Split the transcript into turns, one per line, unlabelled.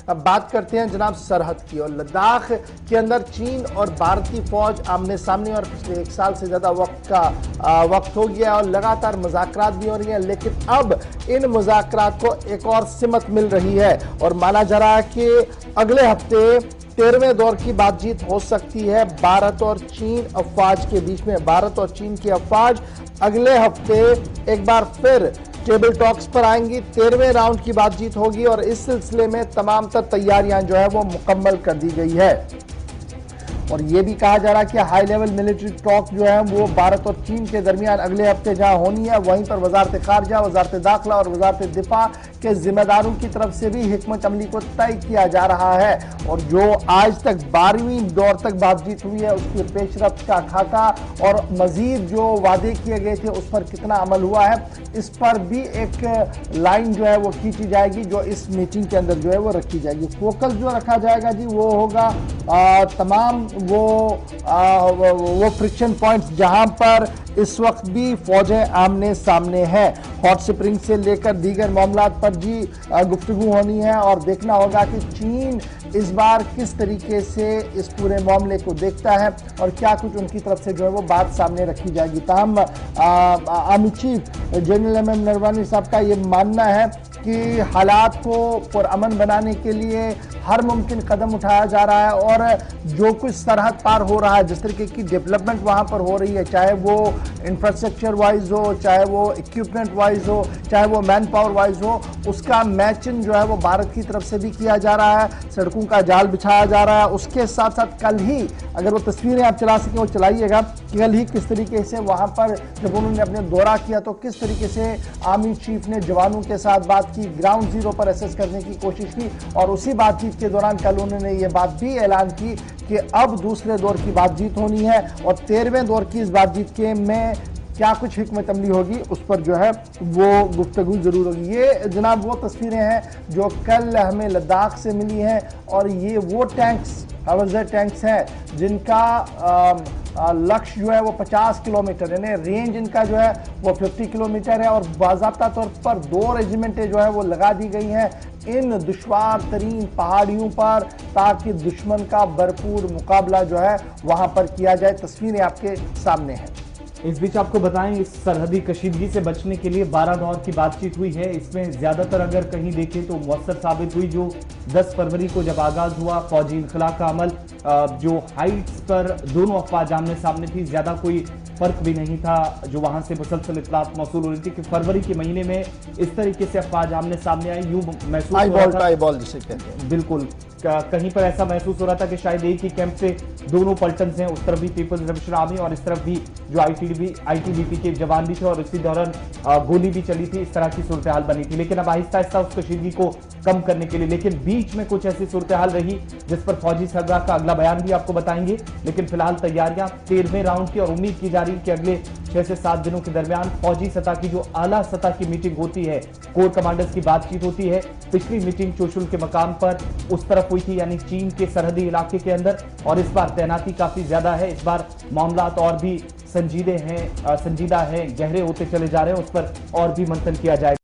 अब बात करते हैं जनाब सरहद की। और लद्दाख के अंदर चीन और भारतीय फौज आमने सामने और पिछले 1 साल से ज्यादा वक्त हो गया और लगातार मुज़ाकरात भी हो रही हैं, लेकिन अब इन मुज़ाकरात को एक और सिमत मिल रही है और माना जा रहा है कि अगले हफ्ते 13वें दौर की बातचीत हो सकती है भारत और चीन अफवाज के बीच में। भारत और चीन की अफवाज अगले हफ्ते एक बार फिर टेबल टॉक्स पर आएंगी, 13वें राउंड की बातचीत होगी और इस सिलसिले में तमाम तर तैयारियां जो है वो मुकम्मल कर दी गई है। और ये भी कहा जा रहा है कि हाई लेवल मिलिट्री टॉक जो है वो भारत और चीन के दरमियान अगले हफ्ते जहां होनी है, वहीं पर वजारत खारजा, वजारत दाखिला और वजारत दिफा के जिम्मेदारों की तरफ से भी हिकमत अमली को तय किया जा रहा है। और जो आज तक 12वीं दौर तक बातचीत हुई है उसकी पेशरफ्त का खाका और मजीद जो वादे किए गए थे उस पर कितना अमल हुआ है, इस पर भी एक लाइन जो है वो खींची जाएगी जो इस मीटिंग के अंदर जो है वो रखी जाएगी। फोकस जो रखा जाएगा जी वो होगा तमाम वो फ्रिक्शन पॉइंट्स जहां पर इस वक्त भी फौजें आमने सामने हैं। हॉट स्प्रिंग से लेकर दीगर मामलात पर जी गुफ्तगू होनी है और देखना होगा कि चीन इस बार किस तरीके से इस पूरे मामले को देखता है और क्या कुछ उनकी तरफ से जो है वो बात सामने रखी जाएगी। ताहम army chief general M Narwani साहब का ये मानना है कि हालात को पुरअमन बनाने के लिए हर मुमकिन कदम उठाया जा रहा है और जो कुछ सरहद पार हो रहा है, जिस तरीके की डेवलपमेंट वहां पर हो रही है, चाहे वो इंफ्रास्ट्रक्चर वाइज हो, चाहे वो इक्विपमेंट वाइज हो, चाहे वो मैन पावर वाइज हो, उसका मैचिंग जो है वो भारत की तरफ से भी किया जा रहा है। सड़कों का जाल बिछाया जा रहा है। उसके साथ साथ कल ही अगर वो तस्वीरें आप चला सकें वो चलाइएगा कि कल ही किस तरीके से वहां पर जब उन्होंने अपने दौरा किया तो किस तरीके से आर्मी चीफ ने जवानों के साथ बात की, ग्राउंड जीरो पर असेस करने की कोशिश की और उसी बातचीत के दौरान कल उन्होंने ये बात भी ऐलान की कि अब दूसरे दौर की बातचीत होनी है और 13वें दौर की इस बातचीत के में क्या कुछ हिकमत अमली होगी उस पर जो है वो गुफ्तगू जरूर होगी। ये जनाब वो तस्वीरें हैं जो कल हमें लद्दाख से मिली हैं और ये वो टैंक्स, हवाई टैंक्स हैं जिनका लक्ष्य जो है वो 50 किलोमीटर, यानी रेंज इनका जो है वो 50 किलोमीटर है और बाज़ाब्ता तौर पर 2 रेजिमेंटें जो है वो लगा दी गई हैं इन दुश्वार तरीन पहाड़ियों पर ताकि दुश्मन का भरपूर मुकाबला जो है वहां पर किया जाए। तस्वीरें आपके सामने हैं।
इस बीच आपको बताएं इस सरहदी कशीदगी से बचने के लिए 12 दौर की बातचीत हुई है। इसमें ज्यादातर अगर कहीं देखें तो मुअस्सर साबित हुई जो 10 फरवरी को जब आगाज हुआ फौजी इनखला का अमल, जो हाइट्स पर दोनों अफवाज आमने सामने थी, ज्यादा कोई फर्क भी नहीं था। जो वहां से मुसलसल इत्तलात मौसूल हो रही थी कि फरवरी के महीने में इस तरीके से अफवाज आमने सामने आई, यूं महसूस हो रहा था जिसे कहते हैं। बिल्कुल कहीं पर ऐसा महसूस हो रहा था कि शायद एक ही कैंप से दोनों पलटन हैं, उस तरफ भी पीपल्स लिबरेशन आर्मी और इस तरफ भी जो आईटीबीपी के जवान भी थे और इसी दौरान गोली भी चली थी। इस तरह की सूरत हाल बनी थी, लेकिन अब आहिस्ता आहिस्ता उस कशीदगी को कम करने के लिए, लेकिन बीच में कुछ ऐसी सूरत हाल रही जिस पर फौजी सरबराह का अगला बयान भी आपको बताएंगे। लेकिन फिलहाल तैयारियां 13वें राउंड की और उम्मीद की जा रही है कि अगले 6 से 7 दिनों के दरमियान फौजी सतह की जो आला सतह की मीटिंग होती है, कोर कमांडर्स की बातचीत होती है। पिछली मीटिंग चोशुल के मकाम पर उस तरफ हुई थी, यानी चीन के सरहदी इलाके के अंदर, और इस बार तैनाती काफी ज्यादा है। इस बार मामलात और भी संजीदा हैं, गहरे होते चले जा रहे हैं, उस पर और भी मंथन किया जाएगा।